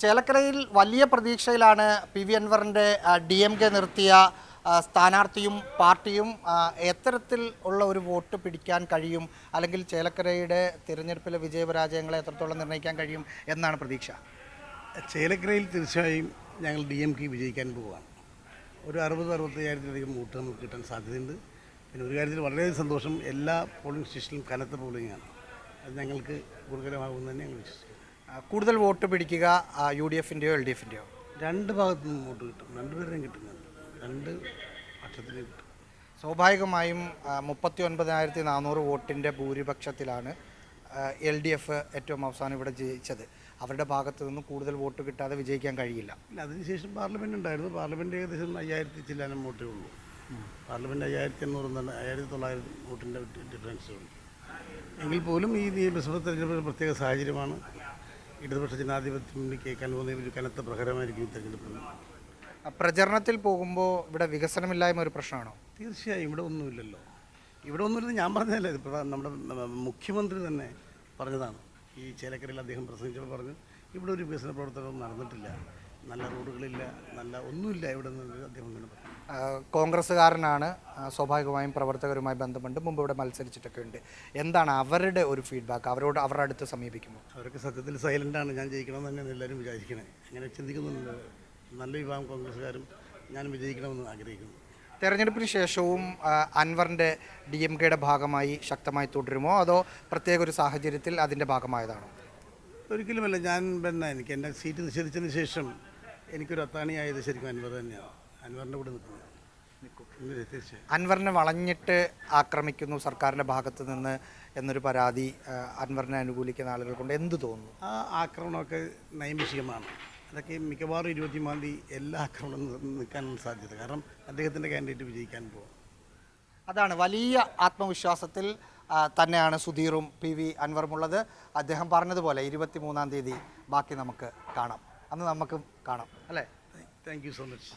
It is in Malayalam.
ചേലക്കരയിൽ വലിയ പ്രതീക്ഷയിലാണ് പി വി അൻവറിൻ്റെ DMK നിർത്തിയ സ്ഥാനാർത്ഥിയും പാർട്ടിയും. എത്തരത്തിൽ ഉള്ള ഒരു വോട്ട് പിടിക്കാൻ കഴിയും, അല്ലെങ്കിൽ ചേലക്കരയുടെ തിരഞ്ഞെടുപ്പിലെ വിജയപരാജയങ്ങളെ എത്രത്തോളം നിർണ്ണയിക്കാൻ കഴിയും എന്നാണ് പ്രതീക്ഷ? ചേലക്കരയിൽ തീർച്ചയായും ഞങ്ങൾ DMK വിജയിക്കാൻ പോവുകയാണ്. ഒരു 60-65,000 വോട്ട് നമുക്ക് കിട്ടാൻ സാധ്യതയുണ്ട്. പിന്നെ ഒരു കാര്യത്തിൽ വളരെയധികം സന്തോഷം, എല്ലാ പോളിംഗ് സ്റ്റേഷനിലും കനത്ത പോളിംഗാണ്. അത് ഞങ്ങൾക്ക് ഗുണകരമാകുമെന്ന് തന്നെ ഞങ്ങൾ വിശ്വസിക്കുന്നു. കൂടുതൽ വോട്ട് പിടിക്കുക UDFൻ്റെയോ LDFൻ്റെയോ? രണ്ട് ഭാഗത്തു നിന്നും വോട്ട് കിട്ടും, രണ്ടുപേരെയും കിട്ടുന്നുണ്ട്, രണ്ട് പക്ഷത്തിന് കിട്ടും. സ്വാഭാവികമായും 39,400 വോട്ടിൻ്റെ ഭൂരിപക്ഷത്തിലാണ് LDF ഏറ്റവും അവസാനം ഇവിടെ ജയിച്ചത്. അവരുടെ ഭാഗത്ത് നിന്ന് കൂടുതൽ വോട്ട് കിട്ടാതെ വിജയിക്കാൻ കഴിയില്ല. ഇല്ല, അതിനുശേഷം പാർലമെൻറ്റ് ഉണ്ടായിരുന്നു. പാർലമെൻറ്റ് ഏകദേശം 5000 ചില്ലാനം വോട്ടേ ഉള്ളൂ. പാർലമെൻറ്റ് 5800 1900 വോട്ടിൻ്റെ ഡിഫറൻസേ ഉള്ളൂ. എങ്കിൽ പോലും ഈ നിയമസഭാ തെരഞ്ഞെടുപ്പ് പ്രത്യേക സാഹചര്യമാണ്. ഇടതുപക്ഷ ജനാധിപത്യ മുന്നണിക്ക് കേൾക്കാൻ പോകുന്ന ഒരു കനത്ത പ്രഹരമായിരിക്കും തെരഞ്ഞെടുപ്പ്. പ്രചരണത്തിൽ പോകുമ്പോൾ ഇവിടെ വികസനമില്ലായ്മ ഒരു പ്രശ്നമാണോ? തീർച്ചയായും ഇവിടെ ഒന്നുമില്ലല്ലോ. ഇവിടെ ഒന്നുമില്ലെന്ന് ഞാൻ പറഞ്ഞതല്ലേ, നമ്മുടെ മുഖ്യമന്ത്രി തന്നെ പറഞ്ഞതാണ്. ഈ ചേലക്കരയിൽ അദ്ദേഹം പ്രസംഗിച്ചപ്പോൾ പറഞ്ഞു, ഇവിടെ ഒരു വികസന പ്രവർത്തനവും നടന്നിട്ടില്ല, നല്ല റോഡുകളില്ല, നല്ല ഒന്നുമില്ല ഇവിടെ നിന്ന് അദ്ദേഹം പറഞ്ഞു. കോൺഗ്രസ്സുകാരനാണ്, സ്വാഭാവികമായും പ്രവർത്തകരുമായി ബന്ധമുണ്ട്, മുമ്പ് ഇവിടെ മത്സരിച്ചിട്ടൊക്കെ ഉണ്ട്. എന്താണ് അവരുടെ ഒരു ഫീഡ്ബാക്ക്? അവരുടെ അടുത്ത് സമീപിക്കുമ്പോൾ അവരൊക്കെ സത്യത്തിൽ സൈലൻ്റാണ്. ഞാൻ ജയിക്കണമെന്ന് തന്നെയാണ് എല്ലാവരും വിചാരിക്കണേ. അങ്ങനെ ചിന്തിക്കുന്നുണ്ട്. നല്ല വിഭാഗം കോൺഗ്രസ്സുകാരും ഞാൻ വിജയിക്കണമെന്ന് ആഗ്രഹിക്കുന്നു. തെരഞ്ഞെടുപ്പിന് ശേഷവും അൻവറിൻ്റെ DMKയുടെ ഭാഗമായി ശക്തമായി തുടരുമോ, അതോ പ്രത്യേക ഒരു സാഹചര്യത്തിൽ അതിൻ്റെ ഭാഗമായതാണോ? ഒരിക്കലുമല്ല. എനിക്ക് എൻ്റെ സീറ്റ് നിഷേധിച്ചതിന് ശേഷം എനിക്കൊരു അത്താണിയായത് ശരിക്കും അൻവർ തന്നെയാണ്. അൻവറിൻ്റെ കൂടെ നിൽക്കുന്നത്. തീർച്ചയായും അൻവറിനെ വളഞ്ഞിട്ട് ആക്രമിക്കുന്നു സർക്കാരിൻ്റെ ഭാഗത്ത് നിന്ന് എന്നൊരു പരാതി അൻവറിനെ അനുകൂലിക്കുന്ന ആളുകൾ കൊണ്ട് എന്ത് തോന്നുന്നു? ആ ആക്രമണമൊക്കെ നൈമിഷികമാണ്. അതൊക്കെ മിക്കവാറും 23-ാം തീയതി എല്ലാ ആക്രമണവും നിൽക്കാൻ സാധ്യത. കാരണം അദ്ദേഹത്തിൻ്റെ കാൻഡിഡേറ്റ് വിജയിക്കാൻ പോകും. അതാണ് വലിയ ആത്മവിശ്വാസത്തിൽ തന്നെയാണ് സുധീറും PV അൻവറുമുള്ളത്. അദ്ദേഹം പറഞ്ഞതുപോലെ 23-ാം തീയതി ബാക്കി നമുക്ക് കാണാം, അന്ന് നമുക്കും കാണാം അല്ലേ? Thank you so much.